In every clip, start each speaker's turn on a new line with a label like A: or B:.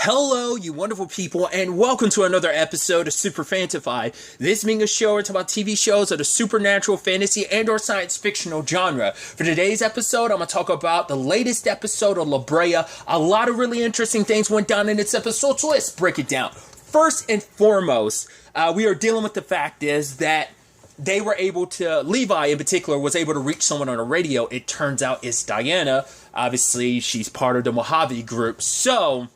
A: Hello, you wonderful people, and welcome to another episode of Super-Fanta-Fi. This being a show where it's about TV shows of the supernatural, fantasy, and or science fictional genre. For today's episode, I'm going to talk about the latest episode of Brea. A lot of really interesting things went down in this episode, so let's break it down. First and foremost, we are dealing with the fact is that they were able to, Levi in particular, was able to reach someone on the radio. It turns out it's Diana. Obviously, she's part of the Mojave group, so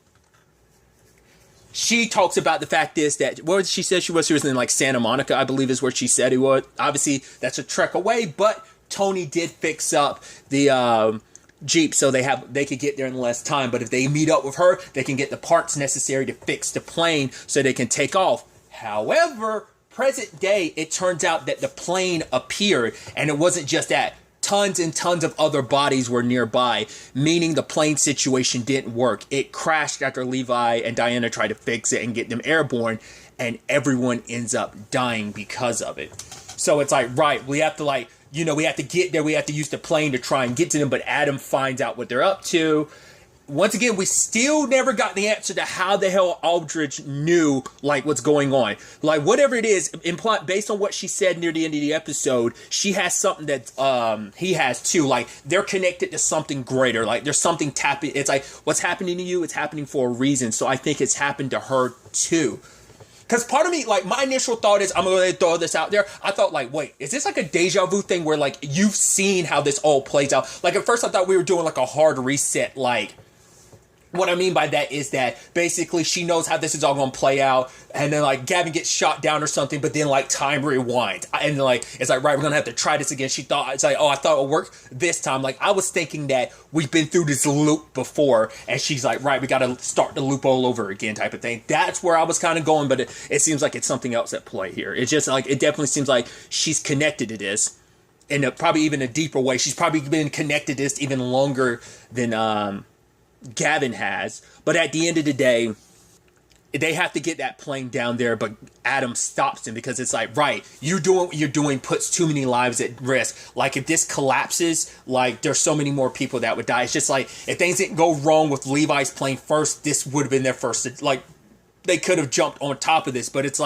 A: she talks about the fact is that, what she said she was in like Santa Monica, I believe is where she said he was. Obviously, that's a trek away, but Tony did fix up the Jeep so they could get there in less time. But if they meet up with her, they can get the parts necessary to fix the plane so they can take off. However, present day, it turns out that the plane appeared, and it wasn't just that. Tons and tons of other bodies were nearby, meaning the plane situation didn't work. It crashed after Levi and Diana tried to fix it and get them airborne, and everyone ends up dying because of it. So it's like, right, we have to we have to get there, we have to use the plane to try and get to them, but Adam finds out what they're up to. Once again, we still never got the answer to how the hell Aldridge knew, what's going on. Whatever it is, based on what she said near the end of the episode, she has something that he has too. They're connected to something greater. There's something tapping. It's like, what's happening to you, it's happening for a reason. So I think it's happened to her too. Because part of me, my initial thought is, I'm going to throw this out there. I thought, wait, is this a deja vu thing where, you've seen how this all plays out? At first I thought we were doing, a hard reset, what I mean by that is that basically she knows how this is all going to play out, and then Gavin gets shot down or something, but then time rewinds, and it's right, we're going to have to try this again. She thought, it's I thought it would work this time. I was thinking that we've been through this loop before, and she's right, we got to start the loop all over again type of thing. That's where I was kind of going, but it seems like it's something else at play here. It's just it definitely seems like she's connected to this in probably even a deeper way. She's probably been connected to this even longer than Gavin has, but at the end of the day, they have to get that plane down there, but Adam stops him because it's right, you doing what you're doing puts too many lives at risk. If this collapses, there's so many more people that would die. It's just if things didn't go wrong with Levi's plane first, this would have been their first. They could have jumped on top of this, but it's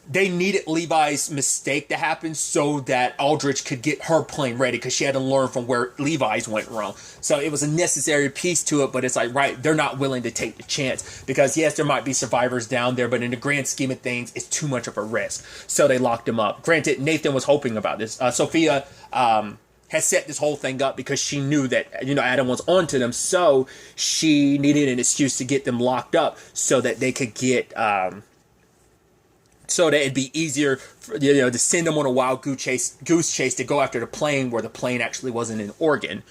A: they needed Levi's mistake to happen so that Aldridge could get her plane ready, because she had to learn from where Levi's went wrong. So it was a necessary piece to it, but it's right, they're not willing to take the chance, because yes, there might be survivors down there, but in the grand scheme of things, it's too much of a risk. So they locked him up. Granted, Nathan was hoping about this. Sophia has set this whole thing up because she knew that, Adam was onto them, so she needed an excuse to get them locked up so that they could get so that it'd be easier for, to send them on a wild goose chase to go after the plane where the plane actually wasn't in Oregon.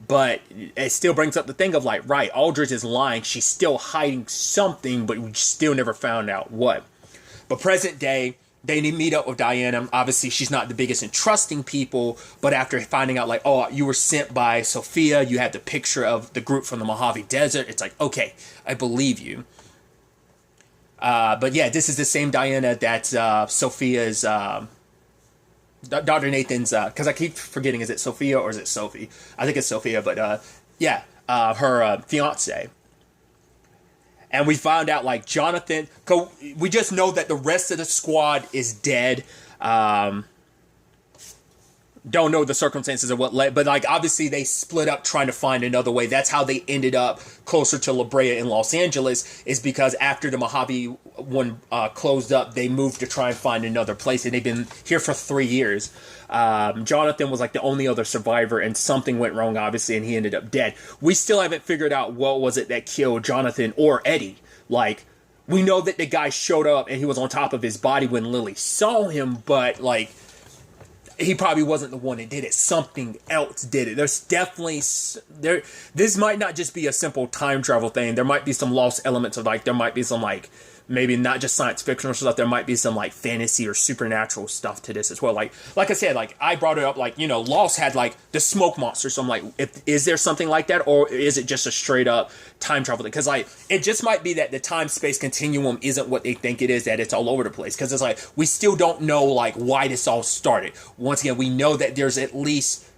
A: But it still brings up the thing of right, Aldridge is lying. She's still hiding something, but we still never found out what. But present day, they meet up with Diana. Obviously, she's not the biggest in trusting people, but after finding out oh, you were sent by Sophia, you had the picture of the group from the Mojave Desert, it's okay, I believe you. But yeah, this is the same Diana that Sophia's, Dr. Nathan's, because I keep forgetting, is it Sophia or is it Sophie? I think it's Sophia, but her fiance. And we found out Jonathan, we just know that the rest of the squad is dead. Don't know the circumstances of what led, but obviously they split up trying to find another way. That's how they ended up closer to La Brea in Los Angeles, is because after the Mojave one closed up, they moved to try and find another place, and they've been here for 3 years. Jonathan was the only other survivor, and something went wrong, obviously, and he ended up dead. We still haven't figured out what was it that killed Jonathan or Eddie. We know that the guy showed up and he was on top of his body when Lily saw him, but he probably wasn't the one that did it. Something else did it. There's definitely this might not just be a simple time travel thing. There might be some lost elements of there might be some maybe not just science fiction or stuff. There might be some fantasy or supernatural stuff to this as well. Like I said, I brought it up, Lost had the smoke monster. So I'm is there something like that, or is it just a straight up time travel thing? Because it just might be that the time space continuum isn't what they think it is, that it's all over the place. Because it's we still don't know why this all started. Once again, we know that there's at least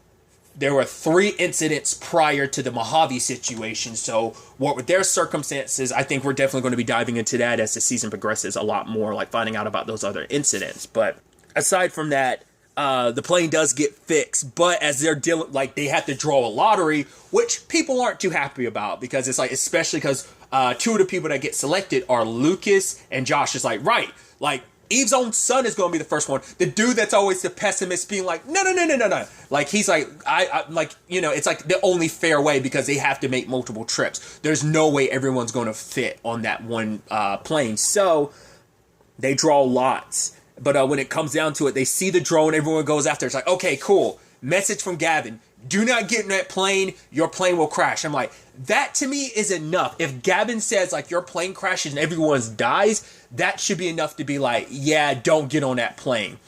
A: there were 3 incidents prior to the Mojave situation. So what were their circumstances? I think we're definitely going to be diving into that as the season progresses a lot more, like finding out about those other incidents. But aside from that, the plane does get fixed, but as they're dealing, like they have to draw a lottery, which people aren't too happy about, because it's like, especially because 2 of the people that get selected are Lucas and Josh. Is like, right, like Eve's own son is going to be the first one. The dude that's always the pessimist being like, no. Like, he's like, I like, you know, it's like the only fair way, because they have to make multiple trips. There's no way everyone's going to fit on that one plane. So they draw lots. But when it comes down to it, they see the drone, everyone goes after. It's like, okay, cool. Message from Gavin. Do not get in that plane. Your plane will crash. I'm like, that to me is enough. If Gavin says, like, your plane crashes and everyone's dies, that should be enough to be like, yeah, don't get on that plane.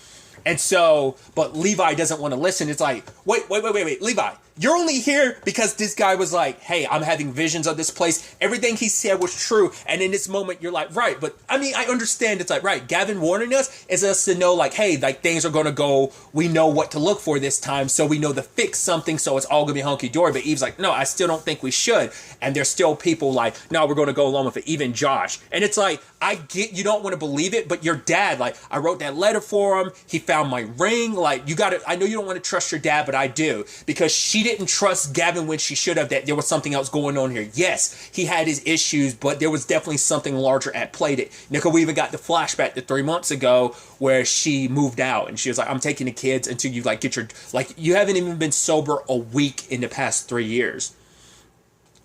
A: And so, but Levi doesn't want to listen. It's like, wait, Levi, you're only here because this guy was like, hey, I'm having visions of this place. Everything he said was true. And in this moment, you're like, right. But I mean, I understand. It's like, right, Gavin warning us is us to know, like, hey, like, things are going to go. We know what to look for this time. So we know to fix something. So it's all going to be hunky-dory. But Eve's like, no, I still don't think we should. And there's still people like, no, we're going to go along with it. Even Josh. And it's like, I get you don't want to believe it, but your dad, like, I wrote that letter for him. He found my ring. Like, you got to, I know you don't want to trust your dad, but I do, because she didn't trust Gavin when she should have, that there was something else going on here. Yes, he had his issues, but there was definitely something larger at play. That Nicole, we even got the flashback to 3 months ago where she moved out and she was like, I'm taking the kids until you like get your, like, you haven't even been sober a week in the past 3 years.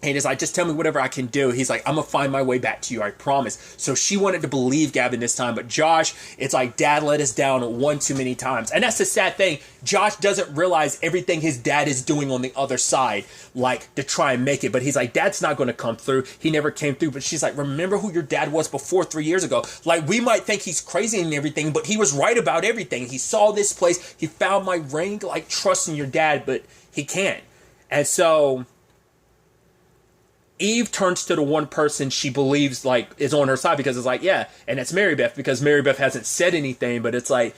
A: And it's like, just tell me whatever I can do. He's like, I'm going to find my way back to you, I promise. So she wanted to believe Gavin this time. But Josh, it's like, dad let us down one too many times. And that's the sad thing. Josh doesn't realize everything his dad is doing on the other side, like, to try and make it. But he's like, dad's not going to come through. He never came through. But she's like, remember who your dad was before 3 years ago. Like, we might think he's crazy and everything, but he was right about everything. He saw this place. He found my ring. Like, trusting your dad, but he can't. And so Eve turns to the one person she believes, like, is on her side, because it's like, yeah, and it's Mary Beth, because Mary Beth hasn't said anything, but it's like,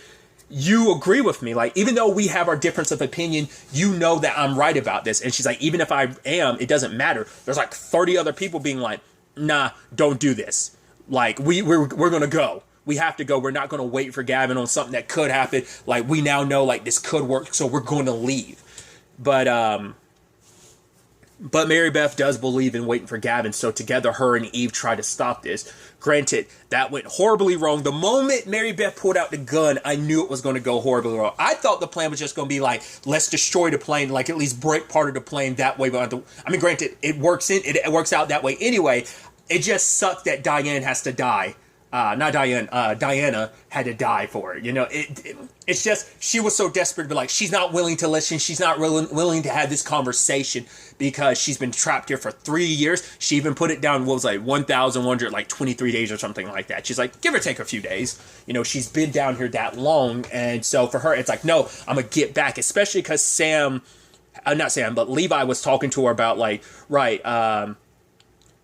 A: you agree with me. Like, even though we have our difference of opinion, you know that I'm right about this. And she's like, even if I am, it doesn't matter. There's like 30 other people being like, nah, don't do this. Like, we're going to go. We have to go. We're not going to wait for Gavin on something that could happen. Like, we now know, like, this could work, so we're going to leave. But Mary Beth does believe in waiting for Gavin, so together her and Eve try to stop this. Granted, that went horribly wrong. The moment Mary Beth pulled out the gun, I knew it was going to go horribly wrong. I thought the plan was just going to be like, let's destroy the plane, like at least break part of the plane that way. I mean, granted, it works out that way anyway. It just sucks that Diane has to die. Diana had to die for it. You know, it's just, she was so desperate to be like, she's not willing to listen. She's not willing to have this conversation because she's been trapped here for 3 years. She even put it down, what was like 1,123 days or something like that. She's like, give or take a few days. You know, she's been down here that long. And so for her, it's like, no, I'm going to get back, especially because Levi was talking to her about like, right,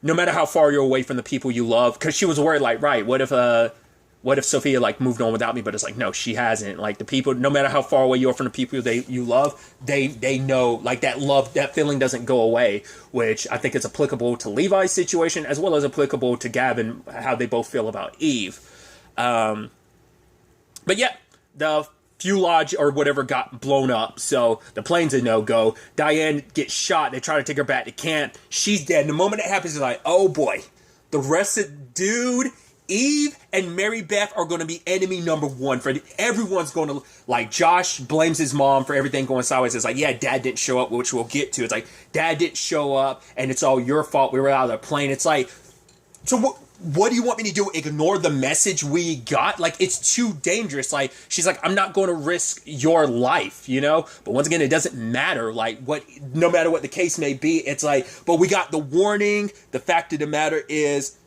A: no matter how far you're away from the people you love, because she was worried, like, right, what if Sophia, like, moved on without me? But it's like, no, she hasn't. Like, the people, no matter how far away you are from the people you love, they know, like, that love, that feeling doesn't go away, which I think is applicable to Levi's situation, as well as applicable to Gavin, how they both feel about Eve. But yeah, the fuselage or whatever got blown up, so the plane's a no-go. Diane gets shot. They try to take her back to camp. She's dead. And the moment that happens, it's like, oh boy, the rest of, dude, Eve and Mary Beth are going to be enemy number one. Everyone's going to, like, Josh blames his mom for everything going sideways. It's like, yeah, dad didn't show up, which we'll get to. It's like, dad didn't show up, and it's all your fault. We were out of the plane. It's like, so what do you want me to do? Ignore the message we got? Like, it's too dangerous. Like, she's like, I'm not going to risk your life, you know? But once again, it doesn't matter. Like, no matter what the case may be, it's like, but we got the warning. The fact of the matter is,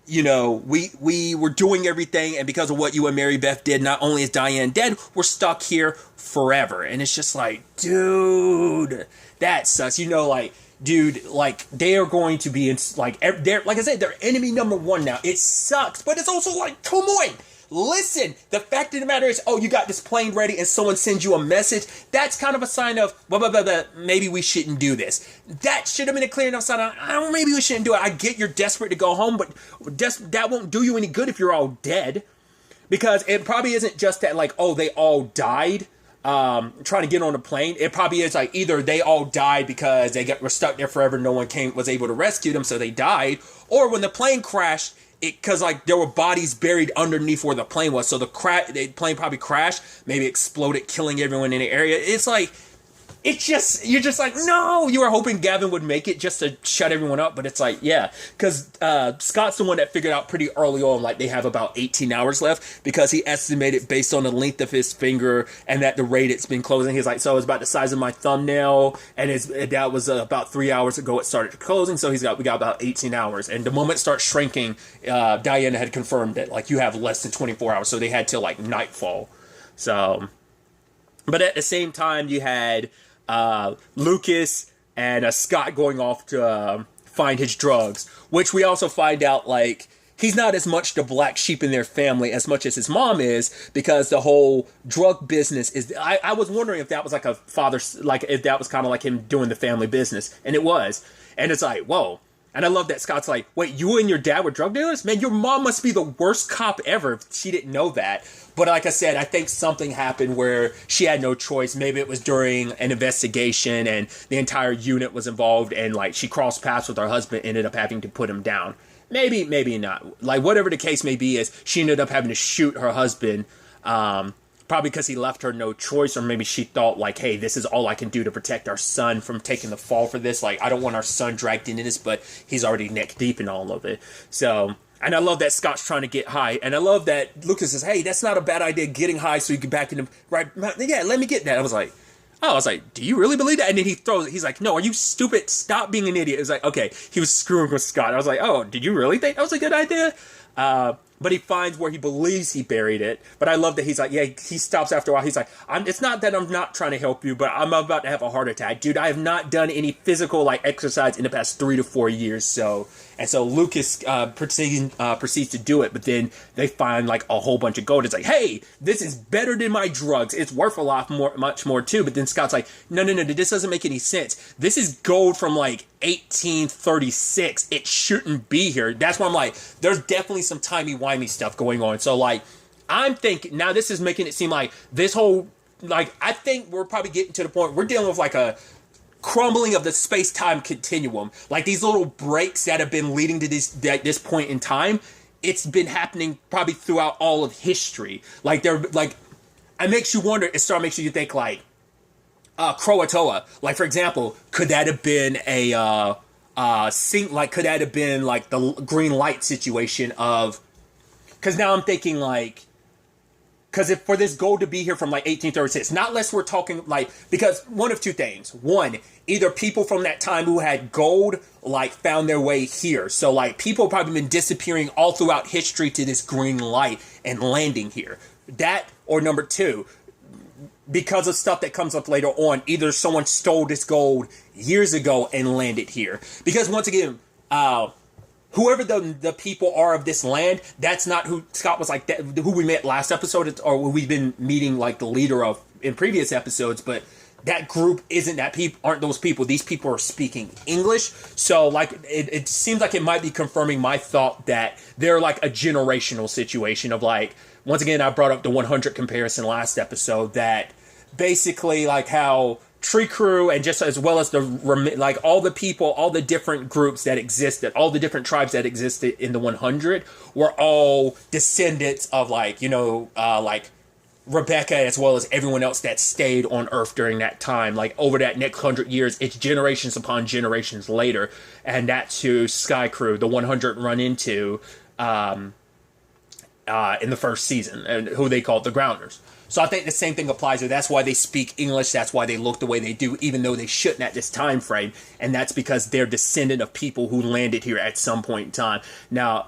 A: you know, we were doing everything, and because of what you and Mary Beth did, not only is Diane dead, we're stuck here forever. And it's just like, dude, that sucks. You know, like, dude, like, they are going to be in, like, they're, like I said, they're enemy number one now. It sucks, but it's also like, come on, listen, the fact of the matter is, oh, you got this plane ready and someone sends you a message, that's kind of a sign of, blah, blah, blah, blah, maybe we shouldn't do this. That should have been a clear enough sign of, maybe we shouldn't do it. I get you're desperate to go home, but that won't do you any good if you're all dead. Because it probably isn't just that, like, oh, they all died trying to get on a plane. It probably is like either they all died because were stuck there forever, no one was able to rescue them, so they died, or when the plane crashed, because like there were bodies buried underneath where the plane was, so the plane probably crashed, maybe exploded, killing everyone in the area. It's like, you're just like, no, you were hoping Gavin would make it just to shut everyone up, but it's like, yeah, because Scott's the one that figured out pretty early on, like, they have about 18 hours left, because he estimated based on the length of his finger and that the rate it's been closing. He's like, so it's about the size of my thumbnail, and that was about 3 hours ago it started closing, so we got about 18 hours, and the moment it starts shrinking, Diana had confirmed that, like, you have less than 24 hours, so they had till, like, nightfall. So, but at the same time, you had Lucas and Scott going off to find his drugs, which we also find out, like, he's not as much the black sheep in their family as much as his mom is, because the whole drug business is, I was wondering if that was like a father, like if that was kind of like him doing the family business, and it was, and it's like, whoa. And I love that Scott's like, wait, you and your dad were drug dealers? Man, your mom must be the worst cop ever if she didn't know that. But like I said, I think something happened where she had no choice. Maybe it was during an investigation and the entire unit was involved, and like she crossed paths with her husband, ended up having to put him down. Maybe, maybe not. Like, whatever the case may be, is she ended up having to shoot her husband, probably because he left her no choice, or maybe she thought, like, hey, this is all I can do to protect our son from taking the fall for this. Like, I don't want our son dragged into this, but he's already neck deep in all of it. So, and I love that Scott's trying to get high, and I love that Lucas says, hey, that's not a bad idea, getting high so you get back in the right. Yeah, let me get that. I was like, do you really believe that? And then he throws it. He's like, no, are you stupid? Stop being an idiot. It was like, okay, he was screwing with Scott. I was like, oh, did you really think that was a good idea? But he finds where he believes he buried it. But I love that he's like, yeah, he stops after a while. He's like, it's not that I'm not trying to help you, but I'm about to have a heart attack. Dude, I have not done any physical, like, exercise in the past 3 to 4 years. So Lucas proceeds to do it, but then they find, like, a whole bunch of gold. It's like, hey, this is better than my drugs. It's worth much more, too. But then Scott's like, no, this doesn't make any sense. This is gold from, like, 1836. It shouldn't be here. That's why I'm like, there's definitely some timey-wimey stuff going on. So, like, I'm thinking, now this is making it seem like this whole, like, I think we're probably getting to the point, we're dealing with, like, a crumbling of the space-time continuum. Like, these little breaks that have been leading to this point in time, it's been happening probably throughout all of history. Like, they're, like, it makes you wonder, it makes you think, like, Croatoa, like, for example, could that have been a could that have been like the green light situation of, because now I'm thinking, like, because if for this gold to be here from like 1836, not less we're talking like, because one of two things. One, either people from that time who had gold like found their way here. So like people have probably been disappearing all throughout history to this green light and landing here. That, or number two, because of stuff that comes up later on, either someone stole this gold years ago and landed here. Because once again, whoever the people are of this land, that's not who Scott was like, that, who we met last episode, or who we've been meeting like the leader of in previous episodes, but that group isn't that people, aren't those people. These people are speaking English. So like it seems like it might be confirming my thought that they're like a generational situation of, like, once again, I brought up the 100 comparison last episode, that basically like how Tree Crew, and just as well as the, like, all the people, all the different groups that existed, all the different tribes that existed in the 100 were all descendants of, like, you know, like Rebecca, as well as everyone else that stayed on Earth during that time. Like, over that next 100 years, it's generations upon generations later, and that's who Sky Crew, the 100, run into in the first season, and who they called the Grounders. So I think the same thing applies here. That's why they speak English. That's why they look the way they do, even though they shouldn't at this time frame. And that's because they're descendant of people who landed here at some point in time. Now,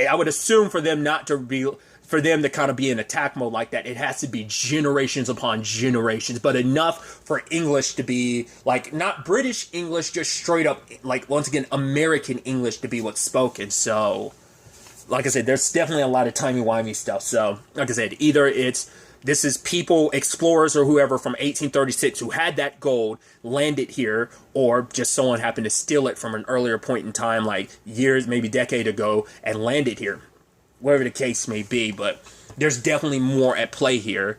A: I would assume for them not to be, for them to kind of be in attack mode like that, it has to be generations upon generations, but enough for English to be, like, not British English, just straight up, like, once again, American English to be what's spoken. So like I said, there's definitely a lot of timey-wimey stuff. So, like I said, either this is people, explorers or whoever from 1836 who had that gold, landed here, or just someone happened to steal it from an earlier point in time, like years, maybe decade ago, and landed here. Whatever the case may be, but there's definitely more at play here.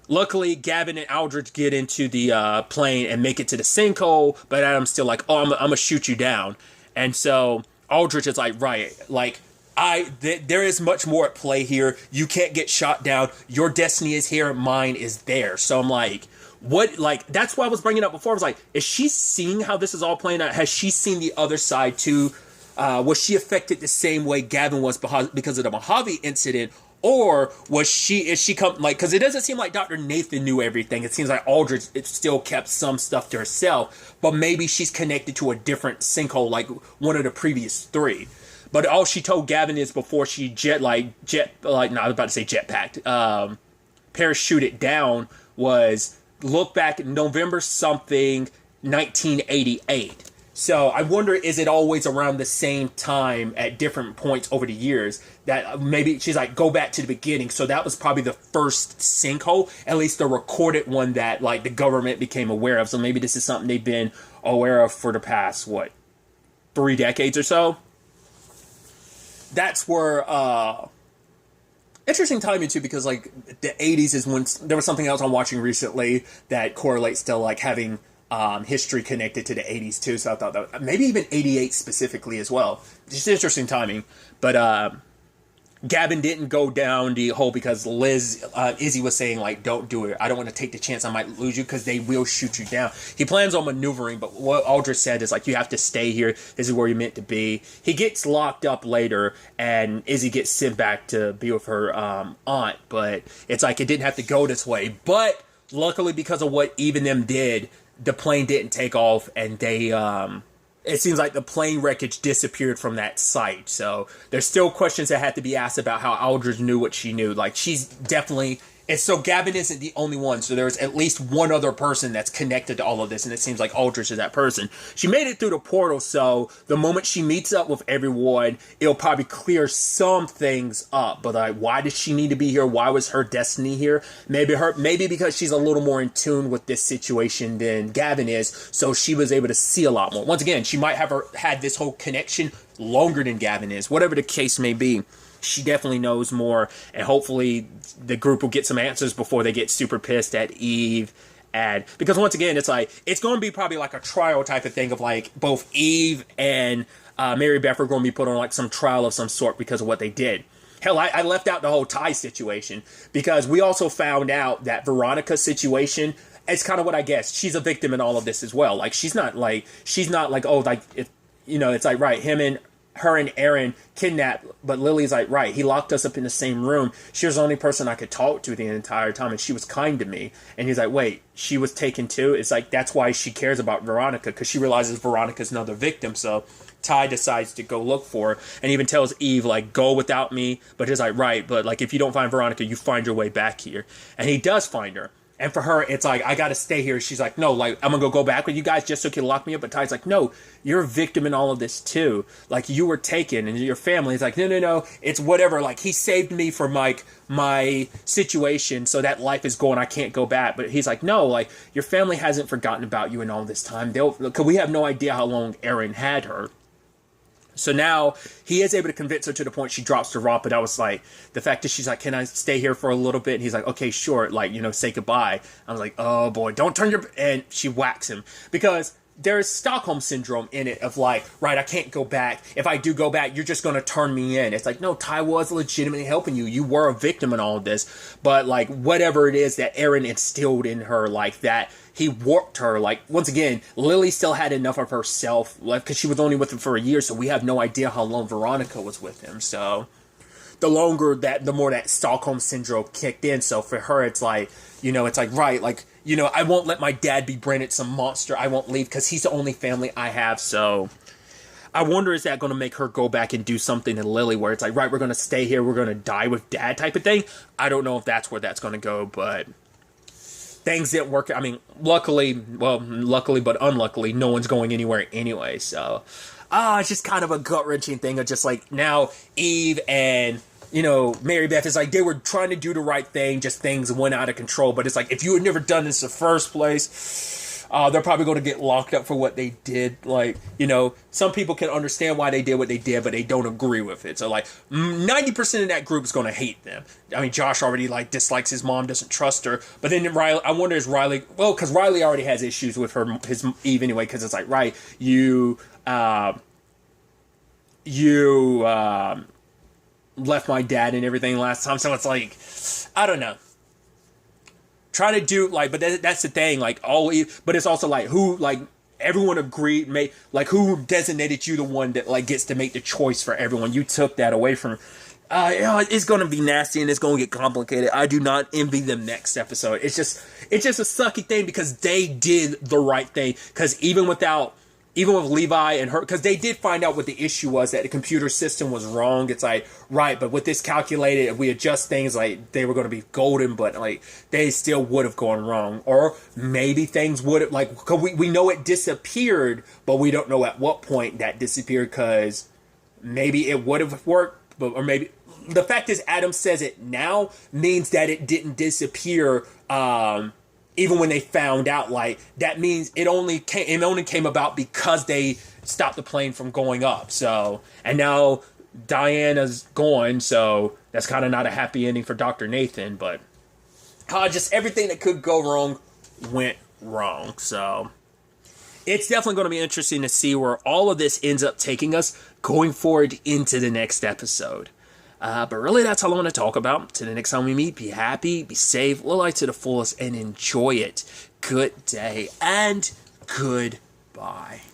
A: Luckily, Gavin and Aldridge get into the plane and make it to the sinkhole, but Adam's still like, oh, I'm going to shoot you down. And so Aldridge is like, right, like, there is much more at play here. You can't get shot down. Your destiny is here. Mine is there. So I'm like, what? Like, that's why I was bringing up before. I was like, is she seeing how this is all playing out? Has she seen the other side too? Was she affected the same way Gavin was because of the Mojave incident? Or is she like, because it doesn't seem like Dr. Nathan knew everything. It seems like Aldridge still kept some stuff to herself, but maybe she's connected to a different sinkhole, like one of the previous three. But all she told Gavin is before she jetpacked, parachuted down, was look back at November something, 1988. So I wonder, is it always around the same time at different points over the years that maybe she's like, go back to the beginning. So that was probably the first sinkhole, at least the recorded one that like the government became aware of. So maybe this is something they've been aware of for the past, 3 decades or so. That's where, interesting timing too, because like the 80s is when there was something else I'm watching recently that correlates to like having history connected to the 80s too. So I thought that maybe even 88 specifically as well. Just interesting timing. But Gavin didn't go down the hole because Izzy was saying like, don't do it. I don't want to take the chance I might lose you because they will shoot you down. He plans on maneuvering, but what Aldridge said is like, you have to stay here. This is where you're meant to be. He gets locked up later and Izzy gets sent back to be with her aunt, but it's like, it didn't have to go this way. But luckily, because of what even them did, the plane didn't take off and they, it seems like the plane wreckage disappeared from that site. So there's still questions that had to be asked about how Aldridge knew what she knew. Like, she's definitely... And so Gavin isn't the only one. So there's at least one other person that's connected to all of this. And it seems like Aldridge is that person. She made it through the portal. So the moment she meets up with everyone, it'll probably clear some things up. But like, why does she need to be here? Why was her destiny here? Maybe because she's a little more in tune with this situation than Gavin is. So she was able to see a lot more. Once again, she might have had this whole connection longer than Gavin is. Whatever the case may be. She definitely knows more, and hopefully the group will get some answers before they get super pissed at Eve. And because once again, it's like, it's going to be probably like a trial type of thing of like both Eve and Mary Beth are going to be put on like some trial of some sort because of what they did. Hell, I left out the whole Ty situation because we also found out that Veronica's situation, it's kind of what I guess. She's a victim in all of this as well. Like, she's not like, oh, like, if, you know, it's like, right, her and Aaron kidnapped, but Lily's like, right, he locked us up in the same room. She was the only person I could talk to the entire time, and she was kind to me. And he's like, wait, she was taken too? It's like, that's why she cares about Veronica, because she realizes Veronica's another victim. So Ty decides to go look for her, and even tells Eve, like, go without me. But he's like, right, but like, if you don't find Veronica, you find your way back here. And he does find her. And for her, it's like, I got to stay here. She's like, no, like, I'm going to go back with you guys just so you can lock me up. But Ty's like, no, you're a victim in all of this too. Like, you were taken and your family is like, no, it's whatever. Like, he saved me from like my situation. So that life is going, I can't go back. But he's like, no, like, your family hasn't forgotten about you in all this time. Because we have no idea how long Aaron had her. So now he is able to convince her to the point she drops the rock. But I was like, the fact that she's like, can I stay here for a little bit? And he's like, okay, sure. Like, you know, say goodbye. I was like, oh boy, don't turn your... And she whacks him because there's Stockholm syndrome in it of like, right, I can't go back. If I do go back, you're just going to turn me in. It's like, no, Ty was legitimately helping you. You were a victim in all of this. But like, whatever it is that Aaron instilled in her, like that, he warped her. Like, once again, Lily still had enough of herself left because she was only with him for a year. So we have no idea how long Veronica was with him. So the more that Stockholm syndrome kicked in. So for her, it's like, you know, it's like, right, like, you know, I won't let my dad be branded some monster. I won't leave because he's the only family I have. So I wonder, is that going to make her go back and do something to Lily where it's like, right, we're going to stay here. We're going to die with dad type of thing. I don't know if that's where that's going to go, but things didn't work. I mean, luckily, but unluckily, no one's going anywhere anyway. So it's just kind of a gut-wrenching thing of just like now Eve and Mary Beth is like they were trying to do the right thing, just things went out of control. But it's like if you had never done this in the first place, they're probably going to get locked up for what they did. Like, some people can understand why they did what they did, but they don't agree with it. So like 90% of that group is going to hate them. I mean, Josh already like dislikes his mom, doesn't trust her. But then Riley, I wonder is Riley, well, because Riley already has issues with his Eve anyway, because it's like, right, you left my dad and everything last time, so it's like, I don't know. Trying to do like, but that's the thing, like but it's also like who, like everyone agreed, who designated you the one that like gets to make the choice for everyone. You took that away from. It's gonna be nasty and it's gonna get complicated. I do not envy them next episode. It's just a sucky thing because they did the right thing. Because even with Levi and her, because they did find out what the issue was, that the computer system was wrong. It's like, right, but with this calculated, if we adjust things, like, they were going to be golden, but, like, they still would have gone wrong. Or maybe things would have, like, cause we know it disappeared, but we don't know at what point that disappeared, because maybe it would have worked, or maybe, the fact is Adam says it now means that it didn't disappear, even when they found out, like, that means it only came about because they stopped the plane from going up. So, and now Diana's gone, so that's kind of not a happy ending for Dr. Nathan, but just everything that could go wrong went wrong. So it's definitely going to be interesting to see where all of this ends up taking us going forward into the next episode. But really, that's all I want to talk about. Till the next time we meet, be happy, be safe, live life to the fullest, and enjoy it. Good day, and goodbye.